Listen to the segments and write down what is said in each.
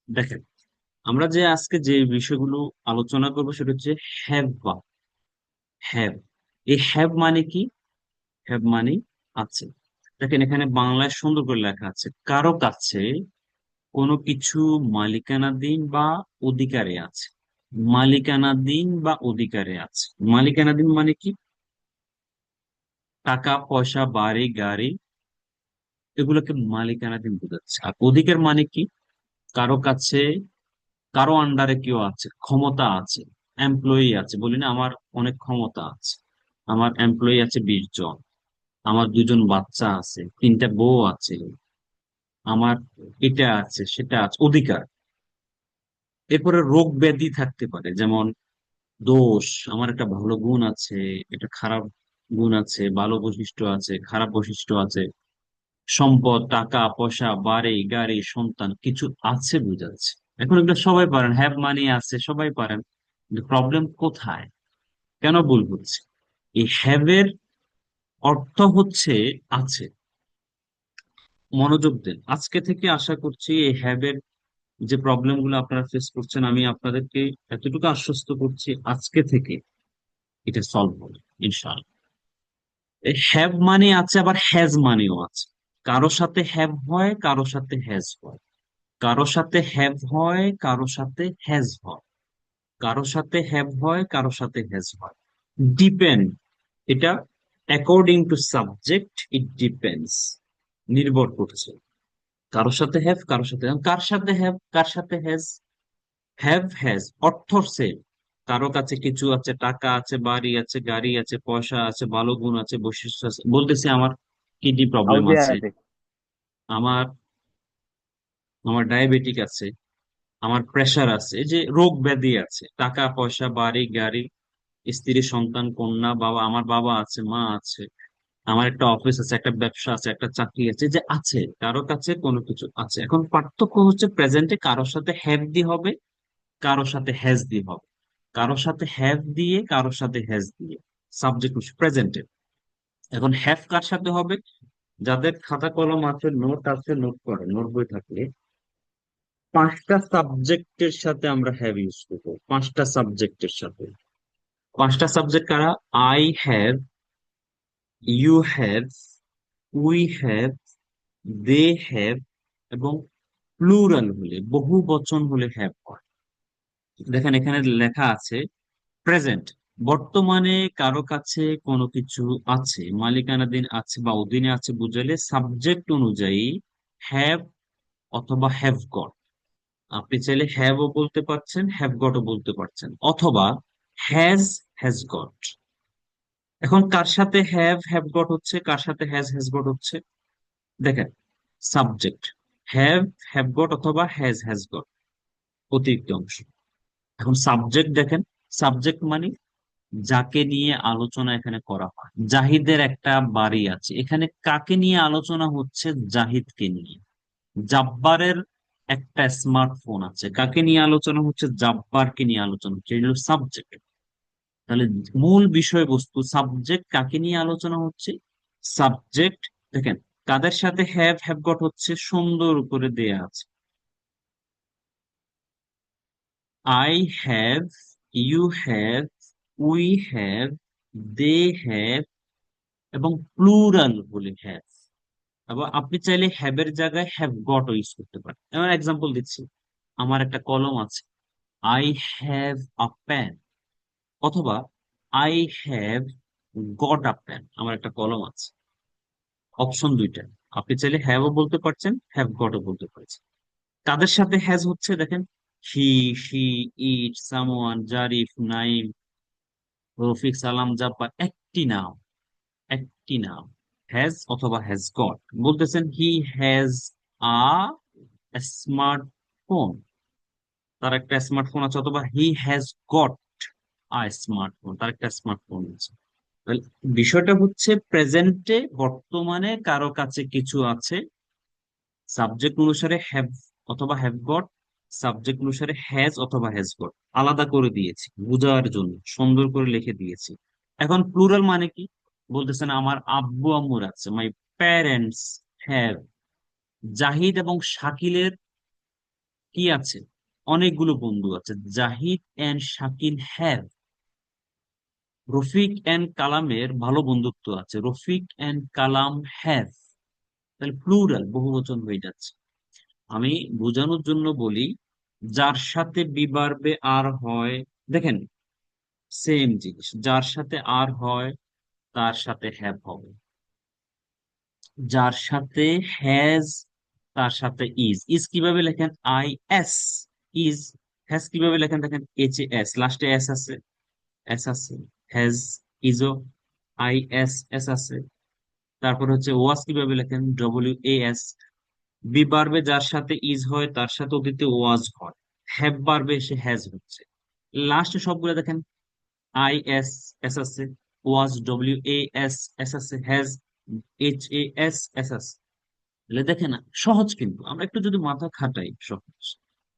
দেখেন, আমরা যে আজকে যে বিষয়গুলো আলোচনা করবো সেটা হচ্ছে হ্যাভ বা হ্যাভ। এই হ্যাভ মানে কি? হ্যাভ মানে আছে। দেখেন, এখানে বাংলায় সুন্দর করে লেখা আছে, কারো কাছে কোনো কিছু মালিকানাধীন বা অধিকারে আছে। মালিকানাধীন বা অধিকারে আছে। মালিকানাধীন মানে কি? টাকা পয়সা বাড়ি গাড়ি, এগুলোকে মালিকানাধীন বোঝাচ্ছে। আর অধিকার মানে কি? কারো কাছে, কারো আন্ডারে কেউ আছে, ক্ষমতা আছে, এমপ্লয়ি আছে। বলি না আমার অনেক ক্ষমতা আছে, আমার এমপ্লয়ি আছে 20 জন, আমার 2জন বাচ্চা আছে, 3টা বউ আছে, আমার এটা আছে সেটা আছে, অধিকার। এরপরে রোগ ব্যাধি থাকতে পারে, যেমন দোষ। আমার একটা ভালো গুণ আছে, একটা খারাপ গুণ আছে, ভালো বৈশিষ্ট্য আছে, খারাপ বৈশিষ্ট্য আছে। সম্পদ, টাকা পয়সা, বাড়ি গাড়ি, সন্তান, কিছু আছে বুঝাচ্ছে। এখন এগুলো সবাই পারেন, হ্যাভ মানি আছে, সবাই পারেন। কিন্তু প্রবলেম কোথায়, কেন ভুল হচ্ছে? এই হ্যাভ এর অর্থ হচ্ছে আছে। মনোযোগ দেন, আজকে থেকে আশা করছি এই হ্যাভ এর যে প্রবলেম গুলো আপনারা ফেস করছেন, আমি আপনাদেরকে এতটুকু আশ্বস্ত করছি, আজকে থেকে এটা সলভ হবে ইনশাআল্লাহ। হ্যাভ মানে আছে, আবার হ্যাজ মানেও আছে। কারো সাথে হ্যাভ হয়, কারো সাথে হ্যাজ হয়। কারো সাথে হ্যাভ হয়, কারো সাথে হ্যাজ হয়। কারো সাথে হ্যাভ হয়, কারো সাথে হ্যাজ হয়। ডিপেন্ড, এটা according to subject, it depends, নির্ভর করছে। কারো সাথে হ্যাভ, কারো সাথে, কার সাথে হ্যাভ, কার সাথে হ্যাজ। হ্যাভ হ্যাজ অর্থ সেম। কারো কাছে কিছু আছে, টাকা আছে, বাড়ি আছে, গাড়ি আছে, পয়সা আছে, ভালো গুণ আছে, বৈশিষ্ট্য আছে। বলতেছি আমার কিডনি প্রবলেম হাউজে আছে, আছে। আমার আমার ডায়াবেটিক আছে, আমার প্রেশার আছে, এই যে রোগ ব্যাধি আছে, টাকা পয়সা বাড়ি গাড়ি, স্ত্রী সন্তান কন্যা বাবা, আমার বাবা আছে, মা আছে, আমার একটা অফিস আছে, একটা ব্যবসা আছে, একটা চাকরি আছে, যে আছে, কারো কাছে কোনো কিছু আছে। এখন পার্থক্য হচ্ছে প্রেজেন্টে কারোর সাথে হ্যাভ দি হবে, কারোর সাথে হ্যাজ দি হবে। কারোর সাথে হ্যাভ দিয়ে, কারোর সাথে হ্যাজ দিয়ে, সাবজেক্ট প্রেজেন্টে। এখন হ্যাভ কার সাথে হবে? যাদের খাতা কলম আছে, নোট আছে, নোট করে, নোট বই থাকলে 5টা সাবজেক্টের সাথে আমরা হ্যাভ ইউজ করবো। 5টা সাবজেক্টের সাথে। 5টা সাবজেক্ট কারা? I have, you have, we have, they have, এবং প্লুরাল হলে, বহু বচন হলে হ্যাভ হয়। দেখেন, এখানে লেখা আছে প্রেজেন্ট, বর্তমানে কারো কাছে কোনো কিছু আছে, মালিকানাধীন আছে বা অধীনে আছে বুঝালে সাবজেক্ট অনুযায়ী হ্যাভ অথবা হ্যাভ গট। আপনি চাইলে হ্যাভও বলতে পারছেন, হ্যাভ গটও বলতে পারছেন, অথবা হ্যাজ, হ্যাজ গট। এখন কার সাথে হ্যাভ হ্যাভ গট হচ্ছে, কার সাথে হ্যাজ হ্যাজ গট হচ্ছে? দেখেন, সাবজেক্ট হ্যাভ হ্যাভ গট অথবা হ্যাজ হ্যাজ গট, অতিরিক্ত অংশ। এখন সাবজেক্ট দেখেন, সাবজেক্ট মানে যাকে নিয়ে আলোচনা এখানে করা হয়। জাহিদের একটা বাড়ি আছে, এখানে কাকে নিয়ে আলোচনা হচ্ছে? জাহিদকে নিয়ে। জাব্বারের একটা স্মার্টফোন আছে, কাকে নিয়ে আলোচনা হচ্ছে? জাব্বারকে নিয়ে আলোচনা হচ্ছে। এগুলো সাবজেক্ট। তাহলে মূল বিষয়বস্তু সাবজেক্ট, কাকে নিয়ে আলোচনা হচ্ছে? সাবজেক্ট। দেখেন, কাদের সাথে হ্যাভ হ্যাভ গট হচ্ছে, সুন্দর করে দেয়া আছে। I have, you have, we have, they have, এবং প্লুরাল বলে হ্যাভ। এবং আপনি চাইলে হ্যাভ এর জায়গায় হ্যাভ গট ইউজ করতে পারেন। এমন এক্সাম্পল দিচ্ছি, আমার একটা কলম আছে, আই হ্যাভ আ পেন, অথবা I have got a pen, আমার একটা কলম আছে। অপশন দুইটা, আপনি চাইলে হ্যাভও বলতে পারছেন, হ্যাভ গটও বলতে পারছেন। তাদের সাথে হ্যাজ হচ্ছে, দেখেন, he, she, it, someone, Zarif, Naim, Rafiq, Salam, Jabbar, একটি নাম, একটি নাম। হ্যাজ অথবা হ্যাজ গট। বলতেছেন হি হ্যাজ আ স্মার্টফোন, তার একটা স্মার্টফোন আছে, অথবা he has got a smartphone, তার একটা স্মার্টফোন আছে। তাহলে বিষয়টা হচ্ছে প্রেজেন্টে, বর্তমানে কারো কাছে কিছু আছে, সাবজেক্ট অনুসারে হ্যাভ অথবা হ্যাভ গট, সাবজেক্ট অনুসারে হ্যাজ অথবা হ্যাজ গট। আলাদা করে দিয়েছি বোঝার জন্য, সুন্দর করে লিখে দিয়েছি। এখন প্লুরাল মানে কি? বলতেছেন আমার আব্বু আম্মুর আছে, মাই প্যারেন্টস হ্যাভ। জাহিদ এবং শাকিলের কি আছে? অনেকগুলো বন্ধু আছে। Zahid and Shakil have. Rafiq and কালামের ভালো বন্ধুত্ব আছে। Rafiq and Kalam have. তাহলে প্লুরাল, বহুবচন হয়ে যাচ্ছে। আমি বোঝানোর জন্য বলি, যার সাথে বি বাড়বে আর হয়, দেখেন সেম জিনিস, যার সাথে আর হয় তার সাথে হ্যাভ হবে। যার সাথে হ্যাজ তার সাথে ইজ। ইজ কিভাবে লেখেন? I S. ইজ। হ্যাজ কিভাবে লেখেন? দেখেন এইচ এ এস, লাস্টে এস আছে, এস আছে। হ্যাজ, ইজও আই এস, এস আছে। তারপর হচ্ছে ওয়াজ কিভাবে লেখেন? W A S. বি বাড়বে যার সাথে ইজ হয় তার সাথে অতীতে ওয়াজ হয়। হ্যাভ বাড়বে সে হ্যাজ হচ্ছে। লাস্টে সবগুলো দেখেন আই এস, এস আছে। ওয়াজ, ডব্লিউ এ এস, এস আছে। Has, H A S, S আছে। তাহলে দেখেন সহজ, কিন্তু আমরা একটু যদি মাথা খাটাই সহজ।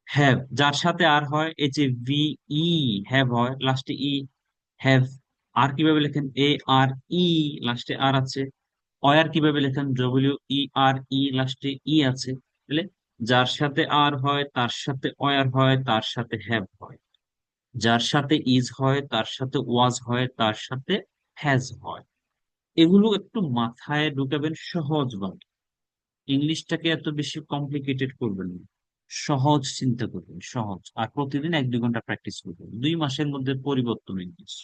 হ্যাভ যার সাথে আর হয়, এই যে ভি ই, হ্যাভ হয় লাস্টে ই, হ্যাভ। আর কিভাবে লেখেন? এ আর ই, লাস্টে আর আছে। অয়ার কিভাবে লেখেন? ডব্লিউ ই আর ই, লাস্টে ই আছে। তাহলে যার সাথে আর হয় তার সাথে অয়ার হয় তার সাথে হ্যাভ হয়। যার সাথে ইজ হয় তার সাথে ওয়াজ হয় তার সাথে হ্যাজ হয়। এগুলো একটু মাথায় ঢুকাবেন সহজভাবে। ইংলিশটাকে এত বেশি কমপ্লিকেটেড করবেন না। সহজ চিন্তা করবেন, সহজ। আর প্রতিদিন 1-2 ঘন্টা প্র্যাকটিস করবেন, 2 মাসের মধ্যে পরিবর্তন ইংলিশ।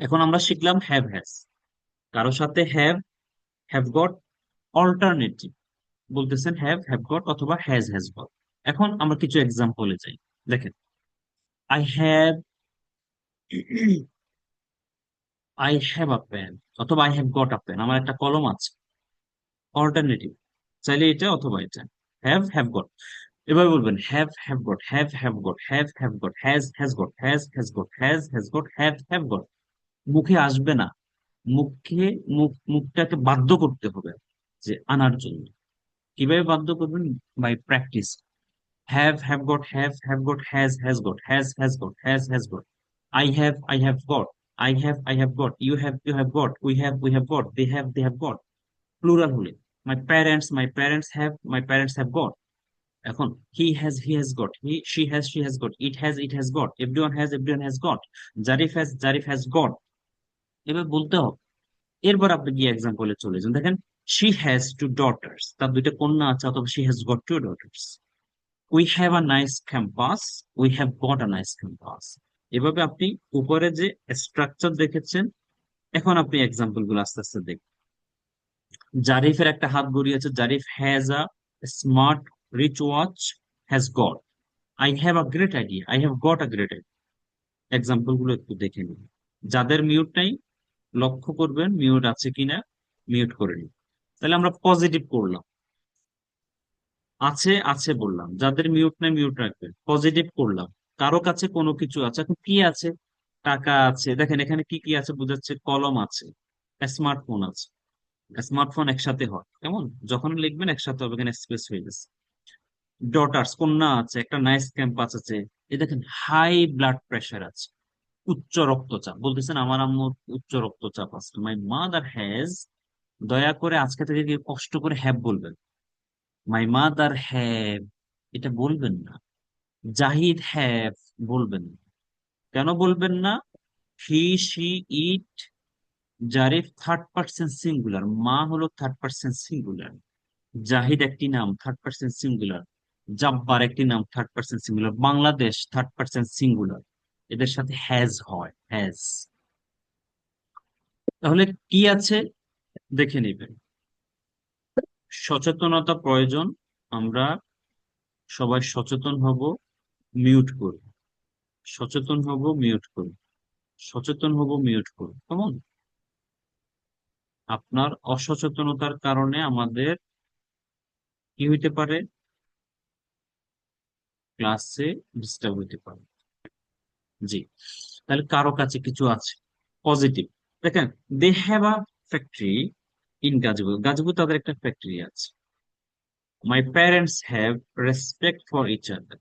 এখন আমরা শিখলাম হ্যাভ হ্যাজ। কারো সাথে হ্যাভ, হ্যাভ গট, অল্টারনেটিভ বলতেছেন হ্যাভ, হ্যাভ গট অথবা হ্যাজ, হ্যাজ গট। এখন আমরা কিছু এক্সাম্পলে যাই। দেখেন, I have, I have a pen, অথবা I have got a pen, আমার একটা কলম আছে। অল্টারনেটিভ, চাইলে এটা অথবা এটা। Have, have got. এবার বলবেন have, have got, have, have got, have, have got, has, has got, has, has got, has, has got, have, have got. মুখে আসবে না। মুখে, মুখটাকে বাধ্য করতে হবে যে আনার জন্য। কিভাবে বাধ্য করবেন? By practice. Have got, have got, has got, has got, has got. I have got, I have got, you have got, we have got, they have got। Plural হলে my parents have, my parents have got। এখন he has got, she has got, it has got, everyone has got, Zarif has got। এবার বলতে হবে। এরপর আপনি গিয়ে এক্সাম্পলে চলে যান, দেখেন she has two daughters, তার 2টা কন্যা আছে, অথবা she has got two daughters। we have a nice campus, we have got a nice campus। এভাবে আপনি উপরে যে স্ট্রাকচার দেখেছেন, এখন আপনি এক্সাম্পল গুলো আস্তে আস্তে দেখুন। জারিফের একটা হাত ঘড়ি আছে, Zarif has a smart wrist watch, has got. I have a great idea, I have got a great idea. Example গুলো একটু দেখে নিন। যাদের মিউট নাই, লক্ষ্য করবেন মিউট আছে কিনা, মিউট করে নিন। তাহলে আমরা পজিটিভ করলাম। আছে, আছে বললাম। যাদের মিউট নাই মিউট রাখবেন। পজিটিভ করলাম। কারো কাছে কোনো কিছু আছে, এখন কি আছে? টাকা আছে। দেখেন এখানে কি কি আছে বোঝাচ্ছে, কলম আছে, স্মার্টফোন আছে। স্মার্টফোন একসাথে হয় কেমন, যখন লিখবেন একসাথে হবে, এখানে স্পেস হয়ে গেছে। ডটার্স, কন্যা আছে, একটা নাইস ক্যাম্পাস আছে। এই দেখেন হাই ব্লাড প্রেশার আছে, উচ্চ রক্তচাপ। বলতেছেন আমার আম্মুর উচ্চ রক্তচাপ আছে। মাই মাদার হ্যাজ, দয়া করে আজকে থেকে কি কষ্ট করে হ্যাভ বলবেন। মাই মাদার হ্যাভ, এটা বলবেন না। জাহিদ হ্যাভ বলবেন না। কেন বলবেন না? He, she, it, Zarif third person singular, মা হলো থার্ড পার্সন সিঙ্গুলার। জাহিদ একটি নাম, থার্ড পার্সন সিঙ্গুলার। জাব্বার একটি নাম, third person singular. Bangladesh third person singular. এদের সাথে হ্যাজ হয়, হ্যাজ। তাহলে কি আছে দেখে নেবেন। সচেতনতা প্রয়োজন। আমরা সবাই সচেতন হব, মিউট করব। সচেতন হব, মিউট করব। সচেতন হব, মিউট করব। কেমন? আপনার অসচেতনতার কারণে আমাদের কি হইতে পারে? ক্লাসে ডিস্টার্ব হইতে পারে। জি। তাহলে কারো কাছে কিছু আছে পজিটিভ। দেখেন, they have a factory in Gazipur. Gazipur তাদের একটা ফ্যাক্টরি আছে। My parents have respect for each other.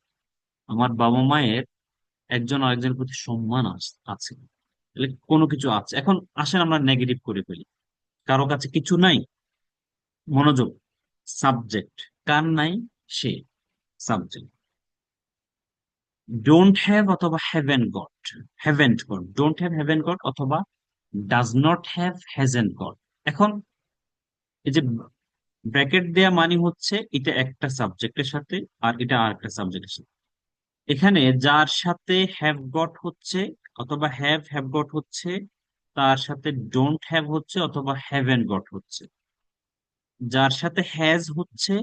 আমার বাবা মায়ের একজন আরেকজনের প্রতি সম্মান আছে। তাহলে কোনো কিছু আছে। এখন আসেন আমরা নেগেটিভ করে ফেলি। কারো কাছে কিছু নাই। মনোযোগ। সাবজেক্ট, কার নাই? সে সাবজেক্ট। ডোন্ট হ্যাভ অথবা haven't got, haven't got, don't have haven't got অথবা does not have hasn't got. এখন এই যে ব্র্যাকেট দেয়া মানে হচ্ছে এটা একটা সাবজেক্টের সাথে আর এটা আর একটা সাবজেক্টের সাথে। এখানে যার সাথে হ্যাভ গট হচ্ছে অথবা হ্যাভ গট হচ্ছে, তার সাথে ডোন্ট হ্যাভ হচ্ছে অথবা হ্যাভেন্ট গট হচ্ছে। যার সাথে হ্যাজ হচ্ছে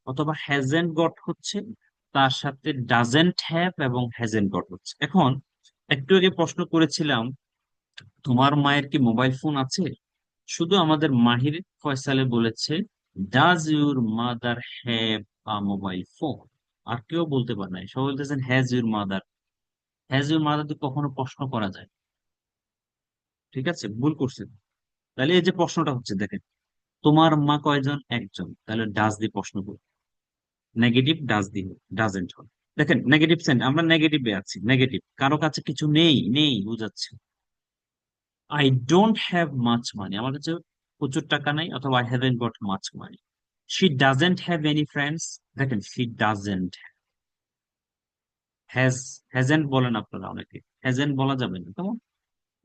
অথবা হ্যাজেন্ট গট হচ্ছে, তার সাথে ডাজেন্ট হ্যাভ এবং হ্যাজেন্ট গট হচ্ছে। এখন একটু আগে প্রশ্ন করেছিলাম, তোমার মায়ের কি মোবাইল ফোন আছে? শুধু আমাদের মাহির ফয়সালে বলেছে, does your mother have a mobile phone. আর কেউ বলতে পারে নাই, সবাই বলতেছেন has your mother. Has your mother দিয়ে কখনো প্রশ্ন করা যায়? ঠিক আছে, ভুল করছেন। তাহলে এই যে প্রশ্নটা হচ্ছে, দেখেন, তোমার মা কয়জন? একজন, তাহলে ডাজ দিয়ে প্রশ্ন করো। নেগেটিভ ডাজ দিয়ে, ডাজেন্ট হয়। দেখেন নেগেটিভ সেন্ট, আমরা নেগেটিভে আছি, নেগেটিভ কারো কাছে কিছু নেই, নেই বুঝাচ্ছে। I don't have much money, আমার কাছে প্রচুর টাকা নাই, অথবা I haven't goat much money. She doesn't have any friends. দেখেন শি ডাজেন্ট হ্যাজ, হ্যাজেন্ট বলেন আপনারা অনেকে, হ্যাজেন্ট বলা যাবে না, কেমন?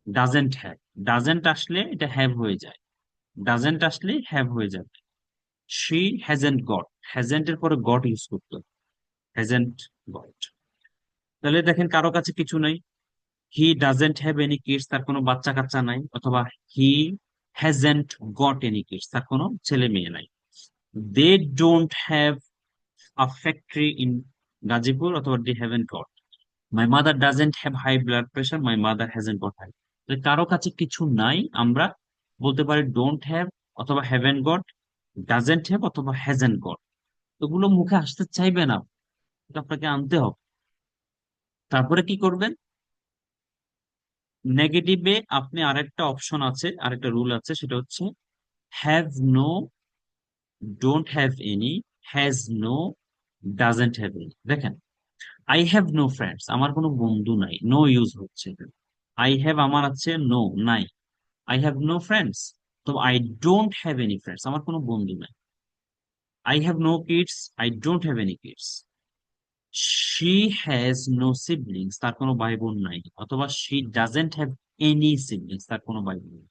ডাজেন্ট হ্যাভ, ডাজেন্ট আসলে এটা হ্যাভ হয়ে যায়, ডাজেন্ট আসলে হ্যাভ হয়ে যাবে। শি হ্যাজেন্ট গট, হ্যাজেন্ট এর পরে গট ইউজ করতে হবে, হ্যাজেন্ট গট। তাহলে দেখেন কারো কাছে কিছু নাই, he doesn't have any kids, তার কোনো বাচ্চা কাচ্চা নাই, অথবা he hasn't got any kids, তার কোনো ছেলে মেয়ে নাই। They don't have a factory in Gazipur, অথবা they haven't got. My mother doesn't have high blood pressure, my mother hasn't got high. কারো কাছে কিছু নাই, আমরা বলতে পারি ডোন্ট হ্যাভ অথবা হ্যাভেন্ট গট, ডাজেন্ট হ্যাভ অথবা হ্যাজেন্ট গট। এগুলো মুখে আসতে চাইবে না, এটা আপনাকে আনতে হবে। তারপরে কি করবেন? নেগেটিভে আপনি আরেকটা অপশন আছে, আরেকটা রুল আছে, সেটা হচ্ছে have no, don't have any, has no, doesn't have any. দেখেন আই হ্যাভ নো ফ্রেন্ডস, আমার কোনো বন্ধু নাই, নো ইউজ হচ্ছে। আই হ্যাভ আমার আছে, নো নাই। আই হ্যাভ নো ফ্রেন্ডস, তো I don't have any friends, আমার কোনো বন্ধু নাই। I have no kids, I don't have any kids. She has no siblings, তার কোনো ভাই বোন নাই, অথবা she doesn't have any siblings, তার কোনো ভাই বোন নেই।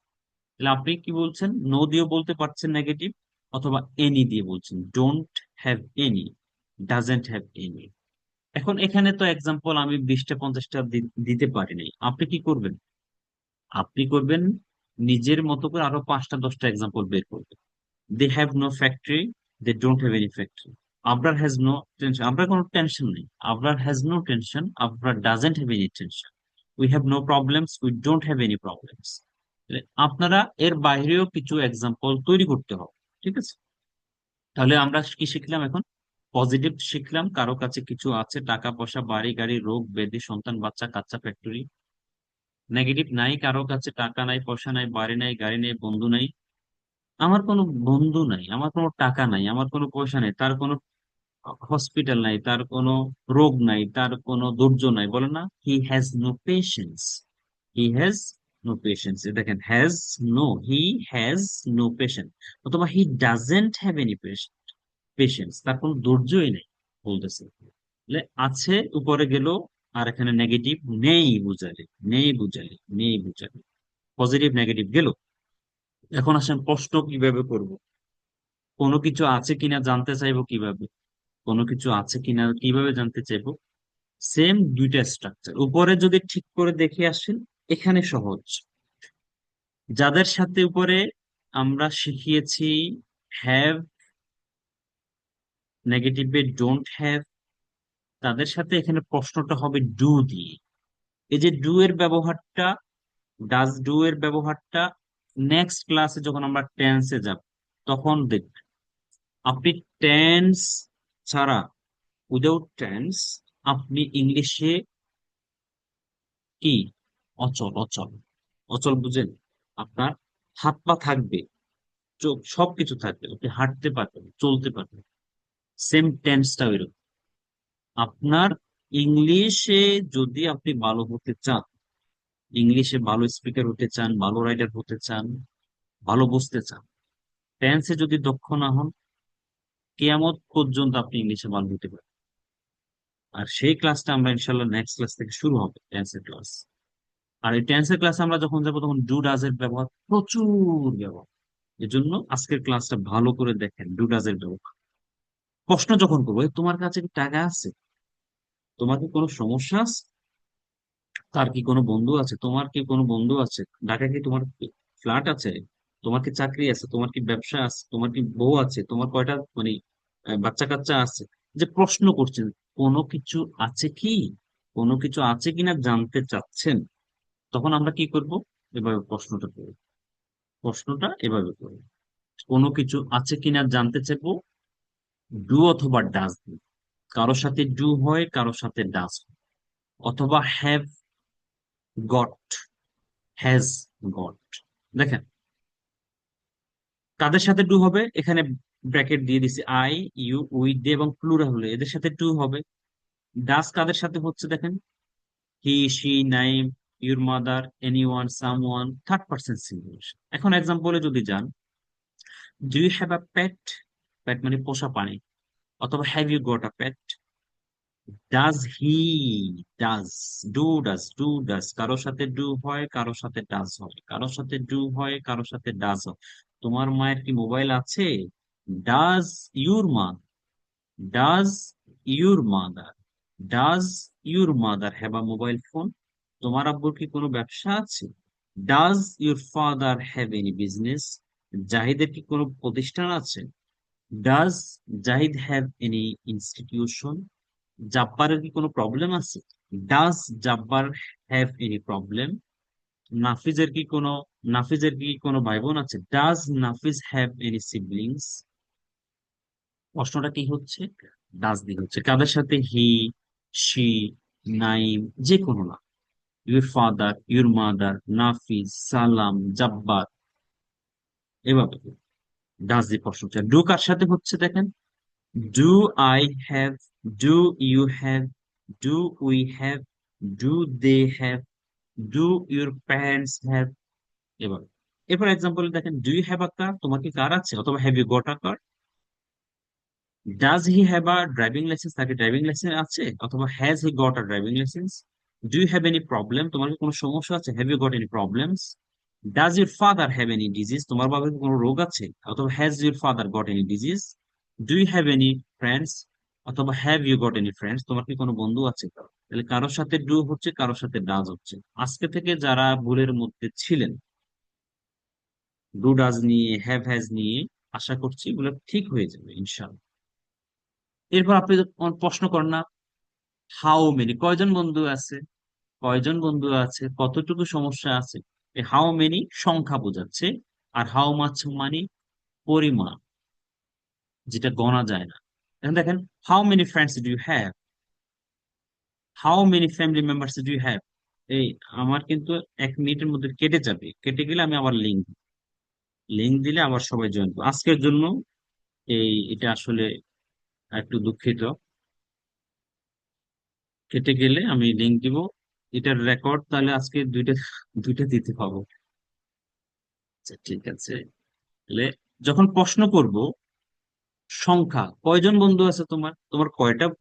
তাহলে আপনি কি বলছেন? নো দিয়ে বলতে পারছেন নেগেটিভ, অথবা এনি দিয়ে বলছেন, don't have any, doesn't have any. এখন এখানে তো এক্সাম্পল আমি 20টা 50টা দিতে পারি নাই, আপনি কি করবেন? আপনি করবেন নিজের মতো করে আরো 5টা 10টা এক্সাম্পল বের করবেন। They have no factory, they don't have any factory. Abrar has no tension, Abrar কোনো টেনশন নেই, Abrar has no tension, Abrar doesn't have any tension. We have no problems, we don't have any problems. আপনারা এর বাইরেও কিছু এক্সাম্পল তৈরি করতে হবে, ঠিক আছে? তাহলে আমরা কি শিখলাম এখন? পজিটিভ শিখলাম, কারো কাছে কিছু আছে, টাকা পয়সা বাড়ি গাড়ি রোগ ব্যাধি সন্তান বাচ্চা কাচ্চা ফ্যাক্টরি। নেগেটিভ নাই, কারো কাছে টাকা নাই পয়সা নাই বাড়ি নাই গাড়ি নেই বন্ধু নাই। আমার কোনো বন্ধু নাই, আমার কোনো টাকা নাই, আমার কোনো পয়সা নেই, তার কোনো হসপিটাল নাই, তার কোনো রোগ নাই, তার কোনো ধৈর্য নাই, বলে না he has no patience. He has no patience, দেখেন has no, he has no patience, অথবা he doesn't have any patience, তার কোনো ধৈর্যই নেই বলতেছে। তাহলে আছে উপরে গেল, আর এখানে নেগেটিভ নেই বুঝালে, নেই বুঝালে, নেই বুঝালে, পজিটিভ নেগেটিভ গেল। এখন আসেন প্রশ্ন কিভাবে করব। কোনো কিছু আছে কিনা জানতে চাইবো কিভাবে? কোনো কিছু আছে কিনা কিভাবে জানতে চাইবো? সেম দুইটা স্ট্রাকচার, উপরে যদি ঠিক করে দেখে আসেন, এখানে সহজ। যাদের সাথে উপরে আমরা শিখিয়েছি হ্যাভ, নেগেটিভে ডোন্ট হ্যাভ, তাদের সাথে এখানে প্রশ্নটা হবে ডু দিয়ে। এই যে ডু এর ব্যবহারটা, ডাজ ডু এর ব্যবহারটা নেক্সট ক্লাসে যখন আমরা টেন্সে যাব তখন দেখবেন। আপনি টেন্স ছাড়া, উইদাউট টেন্স, আপনি ইংলিশে কি অচল, অচল, অচল বুঝেন? আপনার হাত পা থাকবে, চোখ সবকিছু থাকবে, আপনি হাঁটতে পারবেন চলতে পারবেন, সেম টেন্সটা এরকম। আপনার ইংলিশে যদি আপনি ভালো হতে চান, ইংলিশে ভালো স্পিকার হতে চান, ভালো রাইটার হতে চান, ভালো বুঝতে চান, টেন্সে যদি দক্ষ না হন, কিয়ামত পর্যন্ত আপনি ইংলিশে ভালো হতে পারেন। আর সেই ক্লাসটা আমরা ইনশাল্লাহ নেক্সট ক্লাস থেকে শুরু হবে, টেন্সের ক্লাস। আর এই টেন্সের ক্লাসে আমরা যখন যাবো তখন ডু ডাজ এর ব্যবহার প্রচুর ব্যবহার। এই জন্য আজকের ক্লাসটা ভালো করে দেখেন, ডু ডাজ এর ব্যবহার। প্রশ্ন যখন করবো, "এই তোমার কাছে কি টাকা আছে? তোমার কি কোনো সমস্যা আছে? তার কি কোনো বন্ধু আছে? তোমার কি কোনো বন্ধু আছে? ঢাকায় কি তোমার ফ্ল্যাট আছে? তোমার কি চাকরি আছে? তোমার কি ব্যবসা আছে? তোমার কি বউ আছে? তোমার কয়টা মানে বাচ্চা কাচ্চা আছে?" যে প্রশ্ন করছেন, কোনো কিছু আছে কি, কোনো কিছু আছে কিনা জানতে চাচ্ছেন, তখন আমরা কি করব? এভাবে প্রশ্নটা করব। প্রশ্নটা এভাবে করব, কোনো কিছু আছে কিনা জানতে চাইবো, ডু অথবা ডাজ দিয়ে। কারোর সাথে ডু হয়, কারোর সাথে ডাজ হয়, অথবা হ্যাভ গট, হ্যাজ গট। দেখেন, কাদের সাথে ডু হবে এখানে ব্র্যাকেট দিয়ে দিছি, আই, ইউ, উই দিয়ে, এবং প্লুরাল হলে এদের সাথে টু হবে। ডাস কাদের সাথে হচ্ছে দেখেন, he, she, Naim, your mother, anyone, someone, third person singular. এখন এক্সাম্পলে যদি যান, do you have a pet? Pet মানে পোষা প্রাণী। অথবা have you got a pet? Does he, does, do does কারোর সাথে ডু হয়, কারোর সাথে ডাজ হয়, কারোর সাথে ডু হয়, কারোর সাথে ডাজ হয়। তোমার মায়ের কি মোবাইল আছে? ডাজ ইউর মা, does your mother, does your mother have a mobile phone? তোমার আব্বুর কি কোনো ব্যবসা আছে? Does your father have any business? জাহিদের কি কোনো প্রতিষ্ঠান আছে? Does Zahid have any institution? জাব্বারের কি কোনো প্রবলেম আছে? Does Jabbar have any problem? নাফিজের কি কোনো নাফিজের কি কোনো ভাই বোন আছে? Does Nafiz have any siblings? প্রশ্নটা কি হচ্ছে? ডাজ দিয়ে হচ্ছে। কাদের সাথে? হি, শি, নাইম, যে কোনো না, your father, your mother, Nafiz, সালাম, জাব্বার, এভাবে ডাজ দিয়ে প্রশ্ন হচ্ছে। ডু কার সাথে হচ্ছে দেখেন, do I have, do you have, do we have, do they have, do your parents have, এভাবে। এরপর এক্সাম্পল দেখেন, do you have a car? তোমার কি কার আছে? অথবা have you got a car? Does he have a driving licence? তাকে driving licence আছে? অথবা has he got a driving licence? Do you have any problem? তোমার কি কোনো সমস্যা আছে? Have you got any problems? Does your father have any disease? তোমার বাবার কি কোনো রোগ আছে? অথবা has your father got any disease? Do you have any friends? অথবা have you got any friends? তোমার কি কোনো বন্ধু আছে? তাহলে কারোর সাথে ডু হচ্ছে, কারোর সাথে ডাজ হচ্ছে। আজকে থেকে যারা ভুলের মধ্যে ছিলেন ডু ডাজ নিয়ে, হ্যাভ হ্যাজ নিয়ে, আশা করছি এগুলো ঠিক হয়ে যাবে ইনশাল্লাহ। এরপর আপনি যখন প্রশ্ন করেন না, হাউ মেনি, কয়জন বন্ধু আছে? কয়জন বন্ধু আছে, কতটুকু সমস্যা আছে? এই হাউ মেনি সংখ্যা বোঝাচ্ছে, আর হাউ মাছ মানে পরিমাণ, যেটা গণা যায় না। এখন দেখেন, how many friends do you have, how many family members do you have. এই আমার কিন্তু 1 মিনিটের মধ্যে কেটে যাবে, কেটে গেলে আমি আবার লিঙ্ক, লিঙ্ক দিলে আবার সবাই জয়েন করবো। আজকের জন্য এটা আসলে একটু দুঃখিত, কেটে গেলে আমি লিঙ্ক দিব। এটার রেকর্ড তাহলে আজকে দুইটা দুইটা দিতে পাবো। আচ্ছা, ঠিক আছে। তাহলে যখন প্রশ্ন করব, সংখ্যা, কয়জন বন্ধু আছে তোমার, তোমার কয়টা